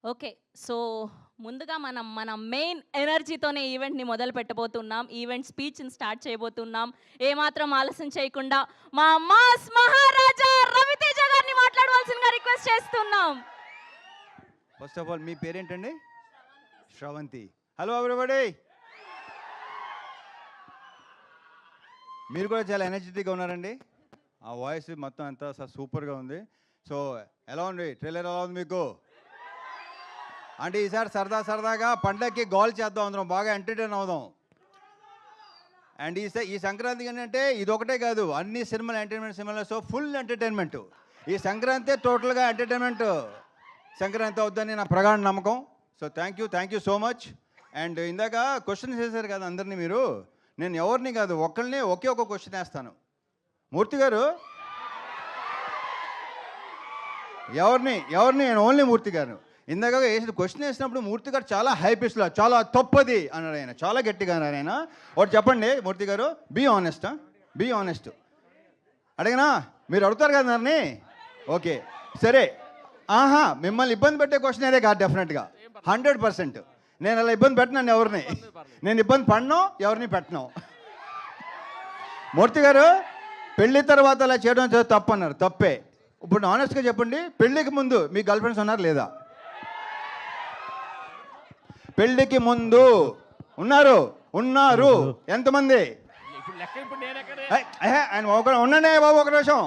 Okay. So, ముందుగా మన main ఎనర్జీతోనే ఈవెంట్‌ని మొదలు పెట్టబోతున్నాం. ఈవెంట్ స్పీచ్‌ని స్టార్ట్ చేయబోతున్నాం. ఏమాత్రం ఆలస్యం చేయకుండా మా మాస్ మహారాజా రవితేజ గారిని మాట్లాడవలసిందిగా రిక్వెస్ట్ చేస్తున్నాం. ఫస్ట్ ఆఫ్ ఆల్ మీ పేరేంటండి? శ్రవంతి. Hello everybody. మీరు కూడా చాలా ఎనర్జెటిక్గా ఉన్నారండి. ఆ వాయిస్ మొత్తం అంతా సూపర్గా ఉంది. సో ఎలా ఉంది ట్రైలర్, ఎలా ఉంది మీకు? అంటే ఈసారి సరదాగా పండగకి గోల్ చేద్దాం, అందరం బాగా ఎంటర్టైన్ అవుదాం. అండ్ ఈ సంక్రాంతికి ఏంటంటే ఇది ఒకటే కాదు, అన్ని సినిమాలు ఎంటర్టైన్మెంట్ సినిమాలు. So full entertainment. ఈ సంక్రాంతి టోటల్గా ఎంటర్టైన్మెంట్ సంక్రాంతి అవుద్దని నా ప్రగాఢ నమ్మకం. So thank you so much. And ఇందాక క్వశ్చన్స్ వేశారు కదా అందరినీ మీరు. నేను ఎవరిని కాదు, ఒక్కరిని ఒకే ఒక క్వశ్చన్ వేస్తాను. మూర్తి గారు ఎవరిని నేను ఓన్లీ మూర్తి గారు. ఇందాక వేసిన క్వశ్చన్ వేసినప్పుడు మూర్తి గారు చాలా హై పిచ్లో చాలా తప్పది అన్నాడు ఆయన, చాలా గట్టిగా అన్నారు ఆయన. ఒకటి చెప్పండి మూర్తి గారు, బీ ఆనెస్ట్. అడిగినా మీరు అడుగుతారు కదా నన్ను. ఓకే సరే. మిమ్మల్ని ఇబ్బంది పెట్టే క్వశ్చన్ అదే కాదు, డెఫినెట్గా 100%. నేను అలా ఇబ్బంది పెట్టినాను ఎవరిని, నేను ఇబ్బంది పడినో ఎవరిని పెట్టను. మూర్తి గారు పెళ్లి తర్వాత అలా చేయడం తప్పు అన్నారు, తప్పే. ఇప్పుడు ఆనెస్ట్గా చెప్పండి, పెళ్ళికి ముందు మీ గర్ల్ ఫ్రెండ్స్ ఉన్నారు లేదా? పెళ్ళికి ముందు ఉన్నారు ఎంతమంది? ఆయన ఉండండి బాబు ఒక నిమిషం.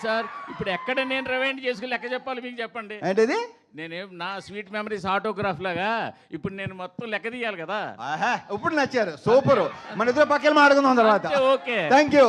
సార్ ఇప్పుడు ఎక్కడ నేను రివైండ్ చేసుకుని లెక్క చెప్పాలి మీకు చెప్పండి. ఏంటిది? నేనేం నా స్వీట్ మెమరీస్ ఆటోగ్రాఫ్ లాగా ఇప్పుడు నేను మొత్తం లెక్క తీయాలి కదా. ఇప్పుడు నచ్చారు, సూపర్. మన ఇద్దరు పక్కన మాట్లాడుకుందాం తర్వాత. Okay thank you.